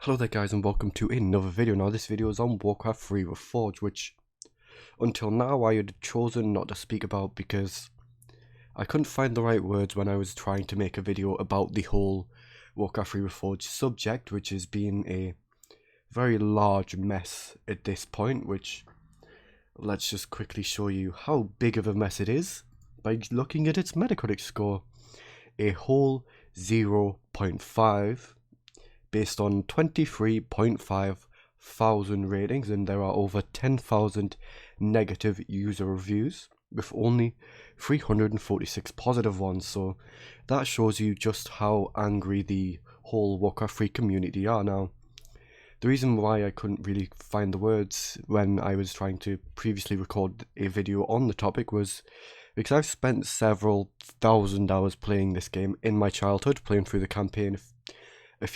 Hello there guys and welcome to another video. Now this video is on Warcraft 3 Reforged, which until now I had chosen not to speak about because I couldn't find the right words when I was trying to make a video about the whole Warcraft 3 Reforged subject, which has been a very large mess at this point, which let's just quickly show you how big of a mess it is by looking at its Metacritic score. A whole 0.5 based on 23.5 thousand ratings, and there are over 10,000 negative user reviews with only 346 positive ones. So that shows you just how angry the whole Warcraft 3 community are now. The reason why I couldn't really find the words when I was trying to previously record a video on the topic was because I've spent several thousand hours playing this game in my childhood, playing through the campaign a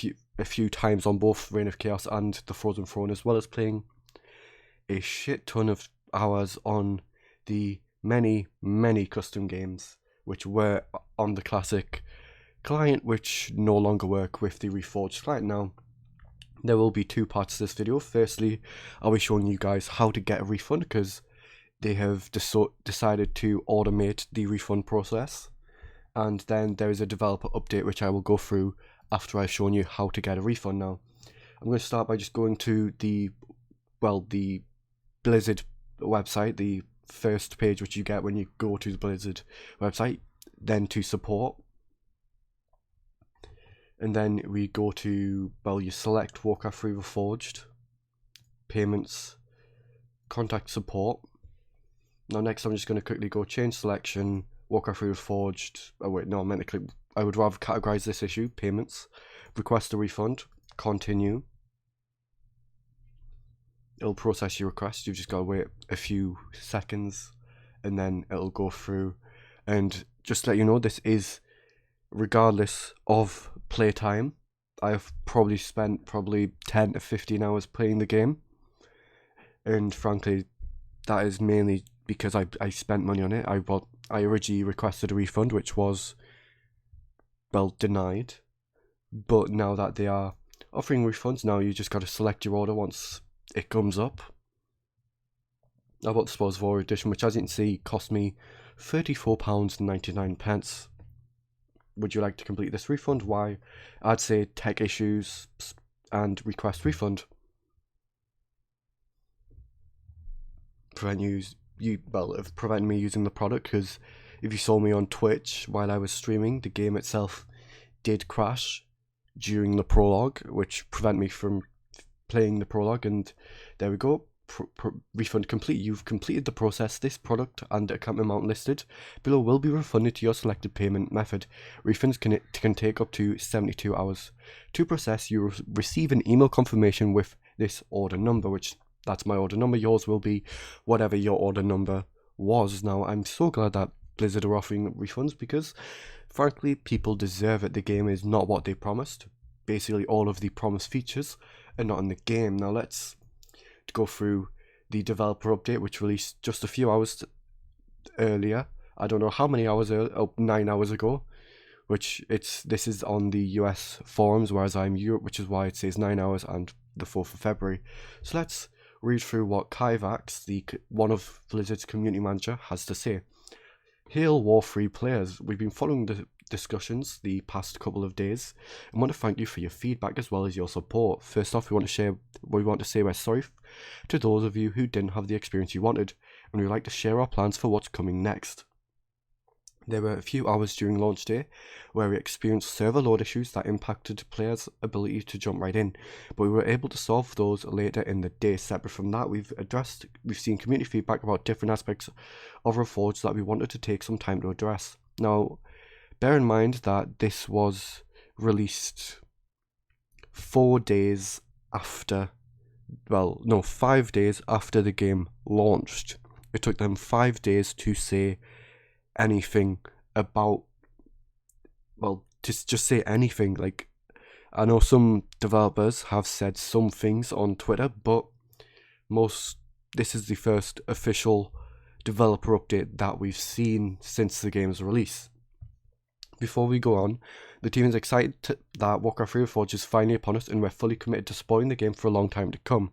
few times on both Reign of Chaos and the Frozen Throne, as well as playing a shit ton of hours on the many custom games which were on the classic client, which no longer work with the Reforged client. Now there will be two parts to this video. Firstly, I'll be showing you guys how to get a refund because they have decided to automate the refund process, and then there is a developer update which I will go through after I've shown you how to get a refund. Now I'm going to start by just going to the Blizzard website, the first page which you get when you go to the Blizzard website, then to support, and then we go to, you select Warcraft 3 Reforged, payments, contact support. Now next I'm just going to quickly go change selection, Warcraft 3 Reforged, I would rather categorize this issue, payments, request a refund, continue. It'll process your request. You've just got to wait a few seconds and then it'll go through. And just to let you know, this is regardless of playtime. I've probably spent 10 to 15 hours playing the game, and frankly that is mainly because I spent money on it. I originally requested a refund which was denied, but now that they are offering refunds, now you just got to select your order once it comes up. I bought the Spoils of War edition, which as you can see cost me £34.99. Would you like to complete this refund? Why? I'd say tech issues and request refund. Prevent me using the product, because if you saw me on Twitch while I was streaming, the game itself did crash during the prologue, which prevent me from playing the prologue. And there we go, refund complete. You've completed the process. This product and account amount listed below will be refunded to your selected payment method. Refunds can take up to 72 hours to process. You receive an email confirmation with this order number, which that's my order number. Yours will be whatever your order number was. Now I'm so glad that Blizzard are offering refunds because frankly people deserve it. The game is not what they promised. Basically all of the promised features are not in the game. Now let's go through the developer update, which released just a few hours earlier. I don't know how many hours earlier, 9 hours ago, this is on the US forums, whereas I'm Europe, which is why it says 9 hours and the 4th of February. So let's read through what Kyvax, one of Blizzard's community manager, has to say. Hail War 3 players, we've been following the discussions the past couple of days and want to thank you for your feedback as well as your support. First off, we want to say we're sorry to those of you who didn't have the experience you wanted, and we'd like to share our plans for what's coming next. There were a few hours during launch day where we experienced server load issues that impacted players' ability to jump right in, but we were able to solve those later in the day. Separate from that, we've seen community feedback about different aspects of Reforged that we wanted to take some time to address. Now, bear in mind that this was released 5 days after the game launched. It took them 5 days to say anything about, just say anything. Like, I know some developers have said some things on Twitter, but this is the first official developer update that we've seen since the game's release. Before we go on, The team is excited that Warcraft 3 Reforged is finally upon us, and we're fully committed to spoiling the game for a long time to come.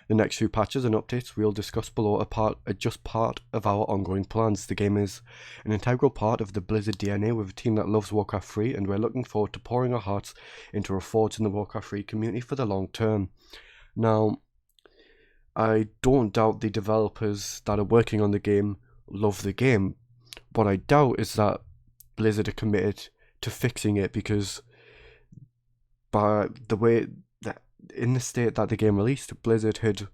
The next few patches and updates we'll discuss below are just part of our ongoing plans. The game is an integral part of the Blizzard DNA with a team that loves Warcraft 3, and we're looking forward to pouring our hearts into Reforged and the Warcraft 3 community for the long term. Now, I don't doubt the developers that are working on the game love the game. What I doubt is that Blizzard are committed to fixing it, because by the way that in the state that the game released, Blizzard had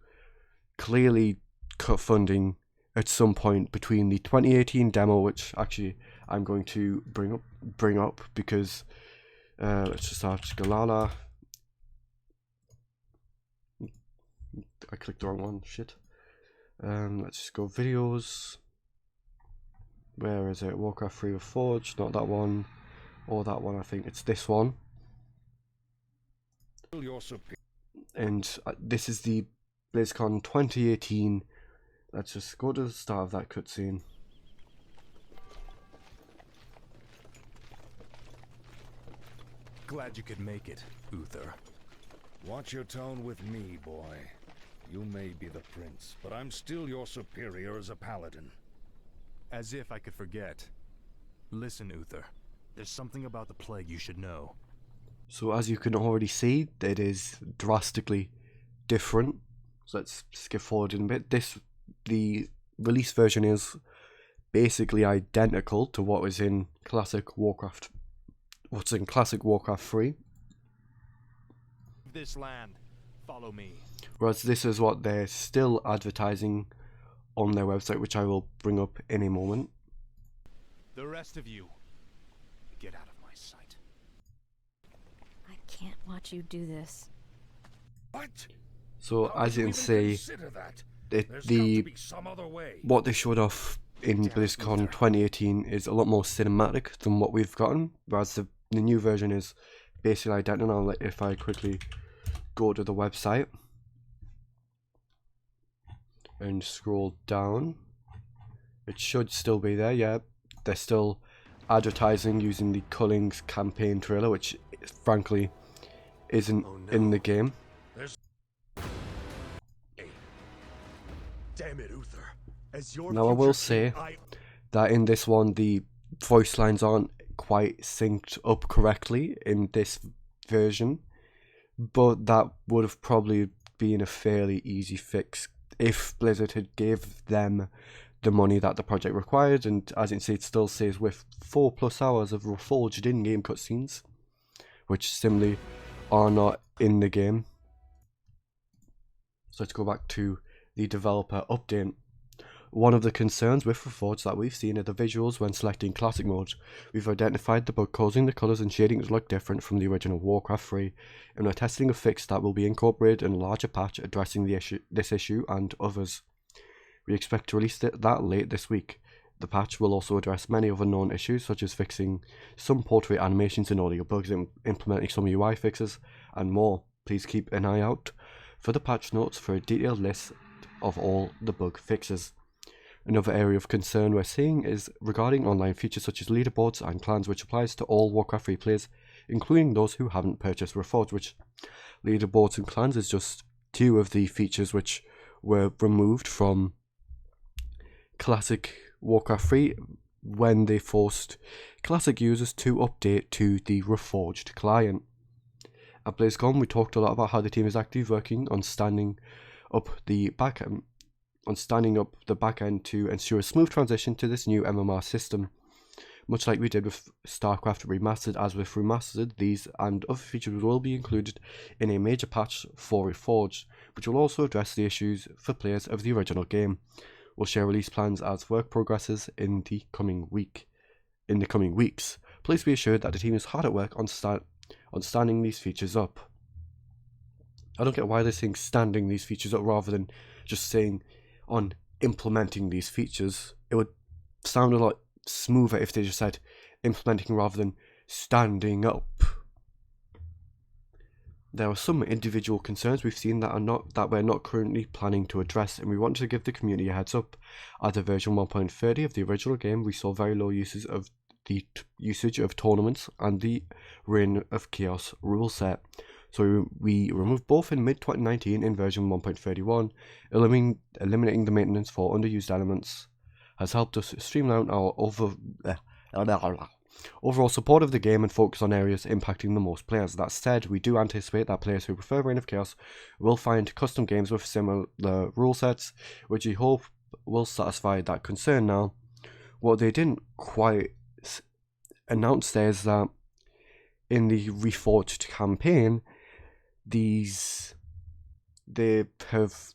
clearly cut funding at some point between the 2018 demo, which actually I'm going to bring up because let's just start Galala. I clicked the wrong one, shit. Let's just go videos. Where is it? Warcraft 3 Reforged, not that one. Or that one, I think it's this one. And this is the BlizzCon 2018. Let's just go to the start of that cutscene. Glad you could make it, Uther. Watch your tone with me, boy. You may be the prince, but I'm still your superior as a paladin. As if I could forget. Listen, Uther. There's something about the plague you should know. So as you can already see, it is drastically different. So let's skip forward in a bit. The release version is basically identical to what was in Classic Warcraft. What's in Classic Warcraft 3. This land, follow me. Whereas this is what they're still advertising on their website, which I will bring up in a moment. The rest of you, get out of my sight. I can't watch you do this. What? So as you can see, what they showed off in BlizzCon 2018 is a lot more cinematic than what we've gotten, whereas the new version is basically identical. If I quickly go to the website and scroll down, it should still be there. Yeah, they're still advertising using the Culling's campaign trailer, which frankly isn't in the game. Damn it, Uther. As your Now I will say that in this one the voice lines aren't quite synced up correctly in this version, but that would have probably been a fairly easy fix if Blizzard had gave them the money that the project required. And as you can see, it still says with 4+ hours of Reforged in-game cutscenes, which similarly are not in the game. So let's go back to the developer update. One of the concerns with Reforged that we've seen are the visuals when selecting classic mode. We've identified the bug causing the colours and shading to look different from the original Warcraft 3, and we're testing a fix that will be incorporated in a larger patch addressing this issue and others. We expect to release that late this week. The patch will also address many other known issues, such as fixing some portrait animations and audio bugs, and implementing some UI fixes, and more. Please keep an eye out for the patch notes for a detailed list of all the bug fixes. Another area of concern we're seeing is regarding online features such as leaderboards and clans, which applies to all Warcraft 3 players, including those who haven't purchased Reforged, which leaderboards and clans is just two of the features which were removed from Classic Warcraft 3 when they forced Classic users to update to the Reforged client. At BlizzCon, we talked a lot about how the team is actively working on standing up the back end to ensure a smooth transition to this new MMR system. Much like we did with StarCraft Remastered, as with Remastered, these and other features will be included in a major patch for Reforged, which will also address the issues for players of the original game. We'll share release plans as work progresses in the coming weeks. Please be assured that the team is hard at work on standing these features up. I don't get why they're saying standing these features up rather than just saying on implementing these features. It would sound a lot smoother if they just said implementing rather than standing up. There are some individual concerns we've seen that we're not currently planning to address, and we want to give the community a heads up. As of version 1.30 of the original game, we saw very low uses of the usage of tournaments and the Reign of Chaos rule set. So we removed both in mid-2019 in version 1.31, eliminating the maintenance for underused elements has helped us streamline our overall support of the game and focus on areas impacting the most players. That said, we do anticipate that players who prefer Reign of Chaos will find custom games with similar rule sets, which we hope will satisfy that concern. Now, what they didn't quite announce there is that in the Reforged campaign, they have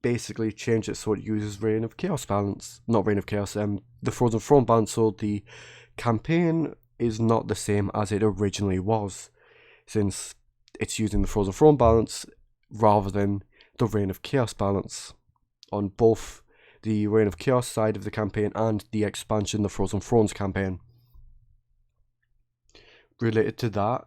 basically changed it so it uses Reign of Chaos balance, not Reign of Chaos, the Frozen Throne balance, so the campaign is not the same as it originally was, since it's using the Frozen Throne balance rather than the Reign of Chaos balance on both the Reign of Chaos side of the campaign and the expansion, the Frozen Thrones campaign. Related to that,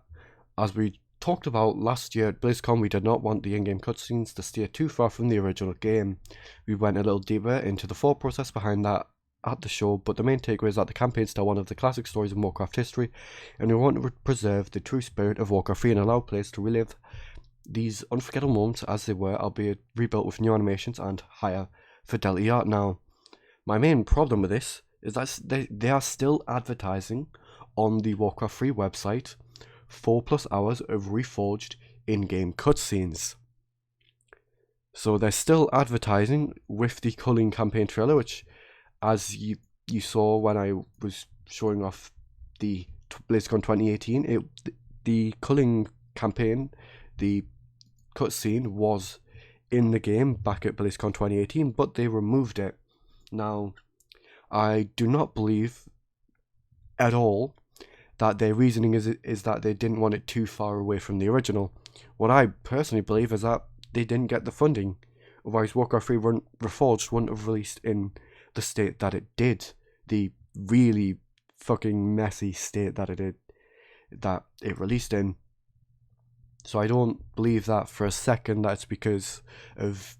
as we talked about last year at BlizzCon, we did not want the in-game cutscenes to steer too far from the original game. We went a little deeper into the thought process behind that at the show, but the main takeaway is that the campaign is still one of the classic stories in Warcraft history, and we want to preserve the true spirit of Warcraft 3 and allow players to relive these unforgettable moments as they were, albeit rebuilt with new animations and higher fidelity art. Now, my main problem with this is that they are still advertising on the Warcraft 3 website 4+ hours of Reforged in-game cutscenes. So they're still advertising with the Culling campaign trailer, which, as you saw when I was showing off the BlizzCon 2018, the Culling campaign, the cutscene was in the game back at BlizzCon 2018, but they removed it. Now, I do not believe at all that their reasoning is that they didn't want it too far away from the original. What I personally believe is that they didn't get the funding. Otherwise, Warcraft 3 Reforged wouldn't have released in the state that it did. The really fucking messy state that it released in. So I don't believe that for a second that it's because of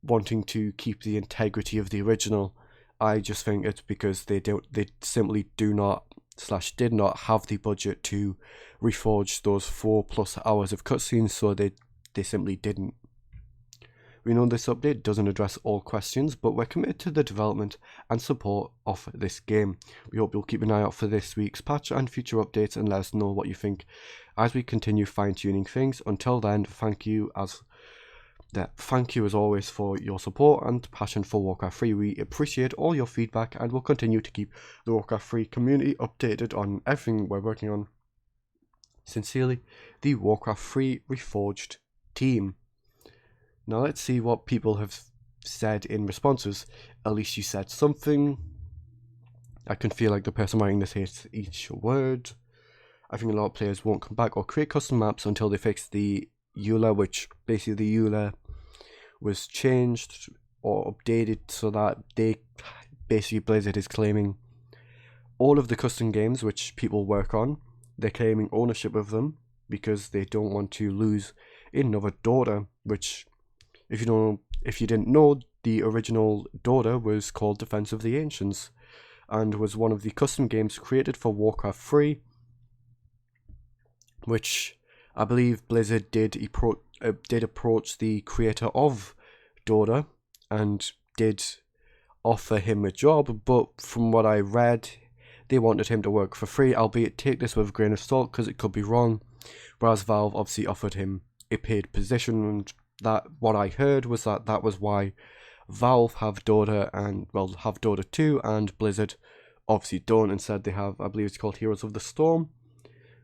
wanting to keep the integrity of the original. I just think it's because they simply do not / did not have the budget to reforge those 4+ hours of cutscenes, so they simply didn't. We know this update doesn't address all questions, but we're committed to the development and support of this game. We hope you'll keep an eye out for this week's patch and future updates and let us know what you think as we continue fine-tuning things. Until then, thank you as always for your support and passion for Warcraft 3. We appreciate all your feedback and will continue to keep the Warcraft 3 community updated on everything we're working on. Sincerely, the Warcraft 3 Reforged team. Now let's see what people have said in responses. At least you said something. I can feel like the person writing this hates each word. I think a lot of players won't come back or create custom maps until they fix the EULA, which basically the EULA was changed or updated so that Blizzard is claiming all of the custom games which people work on. They're claiming ownership of them because they don't want to lose another Dota, which if you didn't know, the original Dota was called Defense of the Ancients and was one of the custom games created for Warcraft 3, which I believe Blizzard did approach the creator of Dota and did offer him a job, but from what I read, they wanted him to work for free, albeit take this with a grain of salt because it could be wrong, whereas Valve obviously offered him a paid position, and that what I heard was that was why Valve have Dota 2 and Blizzard obviously don't. Instead they have, I believe it's called Heroes of the Storm,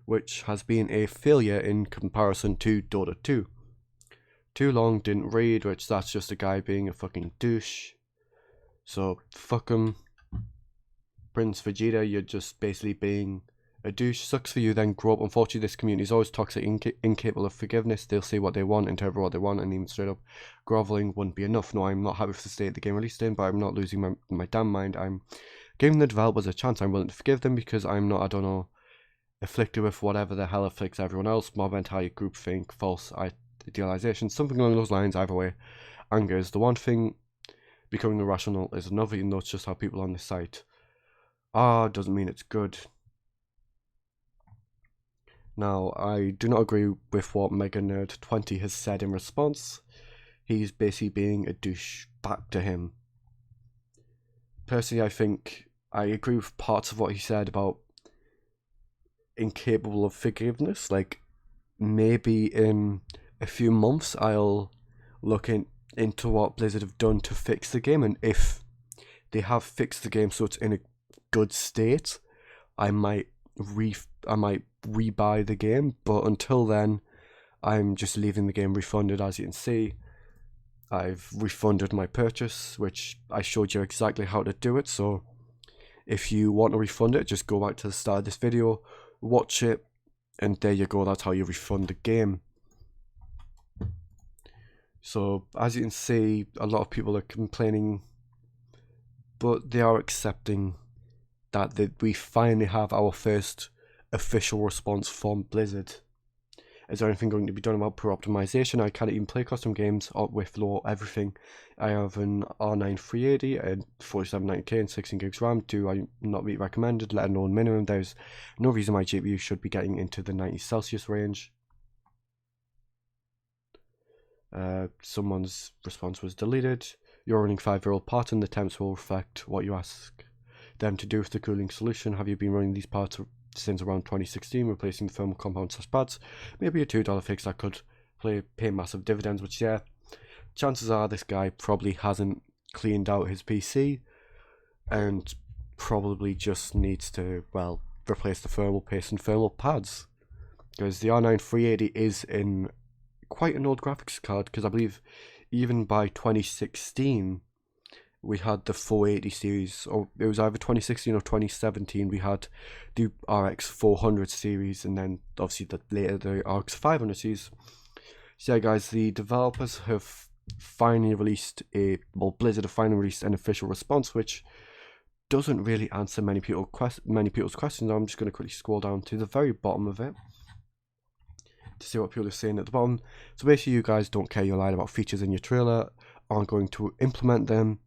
which has been a failure in comparison to Dota 2. Too long, didn't read, which that's just a guy being a fucking douche. So fuck him. Prince Vegeta, you're just basically being a douche. Sucks for you then, grow up. Unfortunately, this community is always toxic, incapable of forgiveness. They'll say what they want, interpret what they want, and even straight up groveling wouldn't be enough. No, I'm not happy with the state the game released in, but I'm not losing my damn mind. I'm giving the developers a chance. I'm willing to forgive them because I'm not, afflicted with whatever the hell afflicts everyone else. Mob mentality, groupthink, false idealization, something along those lines. Either way, anger is the one thing, becoming irrational is another, even though it's just how people on this site doesn't mean it's good. Now, I do not agree with what Mega Nerd 20 has said in response. He's basically being a douche back to him. Personally, I think I agree with parts of what he said about incapable of forgiveness. Like, maybe in a few months I'll look into what Blizzard have done to fix the game, and if they have fixed the game so it's in a good state, I might rebuy the game. But until then, I'm just leaving the game refunded. As you can see, I've refunded my purchase, which I showed you exactly how to do it. So if you want to refund it, just go back to the start of this video, watch it, and there you go. That's how you refund the game. So as you can see, a lot of people are complaining, but they are accepting that we finally have our first official response from Blizzard. Is there anything going to be done about poor optimization? I can't even play custom games with low everything. I have an R9 380 and 4790K and 16 gigs RAM. Do I not meet recommended, let alone minimum? There's no reason my GPU should be getting into the 90 Celsius range. Someone's response was deleted. You're running 5-year-old parts and the temps will reflect what you ask them to do with the cooling solution. Have you been running these parts since around 2016, replacing the thermal compound pads? Maybe a $2 fix that could pay massive dividends, which, yeah, chances are this guy probably hasn't cleaned out his PC and probably just needs to, well, replace the thermal paste and thermal pads, because the R9 380 is in quite an old graphics card, because I believe even by 2016 we had the 480 series, or it was either 2016 or 2017 we had the RX 400 series, and then obviously later the RX 500 series. So yeah guys, the developers have finally released Blizzard have finally released an official response, which doesn't really answer many people's questions. I'm just going to quickly scroll down to the very bottom of it to see what people are saying at the bottom. So basically, you guys don't care, you lied about features in your trailer, aren't going to implement them,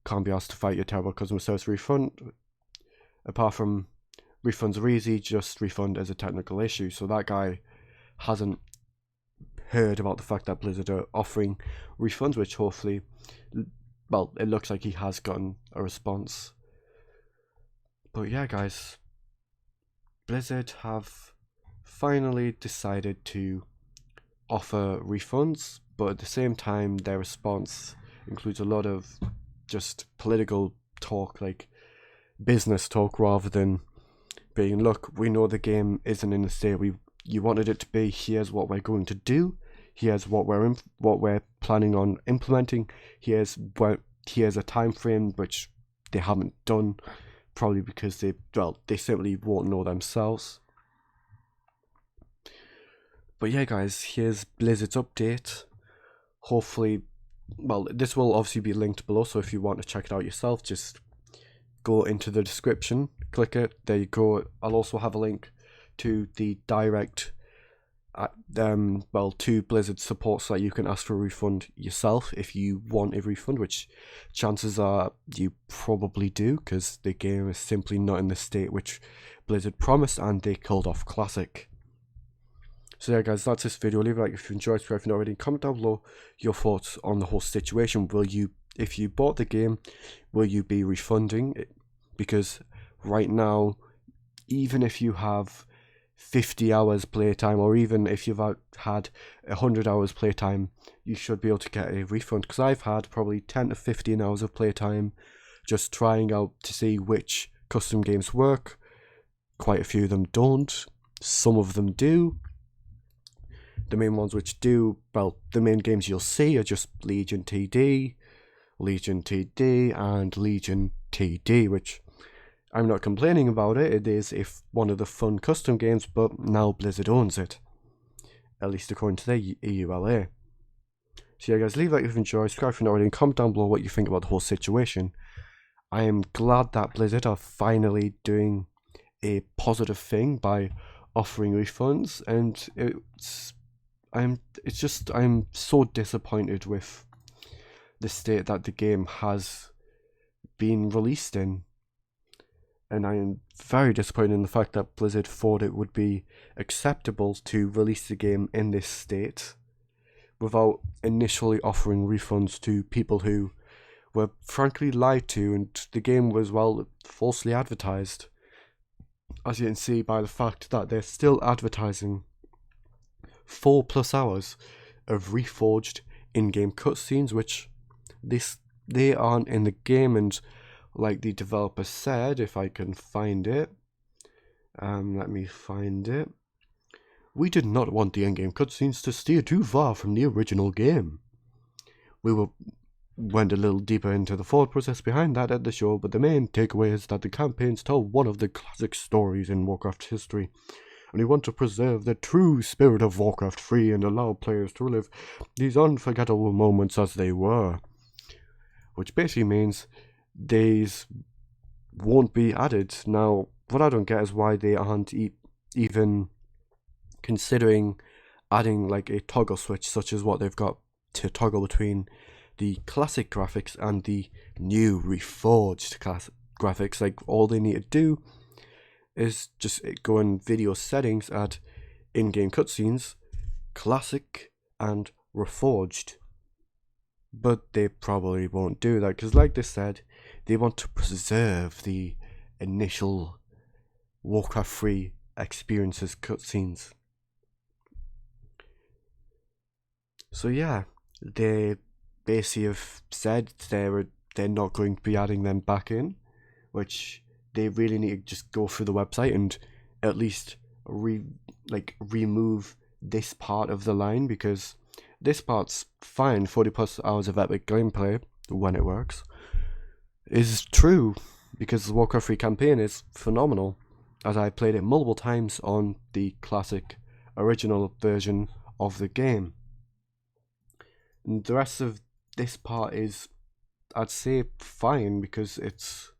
can't be asked to fight your terrible customer service refund. Apart from refunds are easy, just refund as a technical issue. So that guy hasn't heard about the fact that Blizzard are offering refunds, which hopefully, well, it looks like he has gotten a response. But yeah guys, Blizzard have finally decided to offer refunds, but at the same time their response includes a lot of just political talk, like business talk, rather than being, look, we know the game isn't in the state you wanted it to be, here's what we're going to do, here's what we're planning on implementing, here's a time frame, which they haven't done, probably because they simply won't know themselves. But yeah guys, here's Blizzard's update. Hopefully, well, this will obviously be linked below, so if you want to check it out yourself, just go into the description, click it, there you go. I'll also have a link to the direct to Blizzard support, so that you can ask for a refund yourself if you want a refund, which chances are you probably do, because the game is simply not in the state which Blizzard promised, and they killed off Classic. So yeah guys, that's this video. Leave a like if you enjoyed, subscribe if you're not already, comment down below your thoughts on the whole situation. If you bought the game, will you be refunding it? Because right now, even if you have 50 hours playtime, or even if you've had 100 hours playtime, you should be able to get a refund, because I've had probably 10 to 15 hours of playtime just trying out to see which custom games work. Quite a few of them don't, some of them do. The main ones which do, well, the main games you'll see are just Legion TD, and Legion TD, which I'm not complaining about it. It is one of the fun custom games, but now Blizzard owns it, at least according to their EULA. So yeah guys, leave a like if you enjoyed, subscribe if you're not already, and comment down below what you think about the whole situation. I am glad that Blizzard are finally doing a positive thing by offering refunds, and I'm so disappointed with the state that the game has been released in. and I am very disappointed in the fact that Blizzard thought it would be acceptable to release the game in this state without initially offering refunds to people who were frankly lied to, and the game was, well, falsely advertised. As you can see by the fact that they're still advertising 4+ hours of Reforged in-game cutscenes, which they aren't in the game, and like the developer said, if I can find it, let me find it. We did not want the in-game cutscenes to steer too far from the original game. We went a little deeper into the thought process behind that at the show, but the main takeaway is that the campaigns tell one of the classic stories in Warcraft history, and we want to preserve the true spirit of Warcraft 3 and allow players to relive these unforgettable moments as they were. Which basically means these won't be added. Now, what I don't get is why they aren't even considering adding like a toggle switch, such as what they've got to toggle between the classic graphics and the new Reforged graphics. Like, all they need to do is just go in video settings, add in-game cutscenes, classic and Reforged. But they probably won't do that, because like they said, they want to preserve the initial Warcraft 3 experiences cutscenes. So yeah, they basically have said they're not going to be adding them back in, which they really need to just go through the website and at least remove this part of the line, because this part's fine. 40+ hours of epic gameplay, when it works, is true, because the Warcraft 3 campaign is phenomenal, as I played it multiple times on the classic original version of the game. And the rest of this part is, I'd say, fine, because it's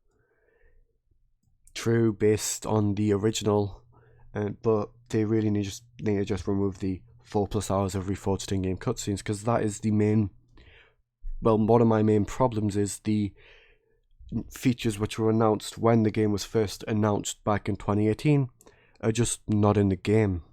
true based on the original, but they really need to just remove the 4+ hours of Reforged in-game cutscenes, because that is the main, well, one of my main problems is the features which were announced when the game was first announced back in 2018 are just not in the game.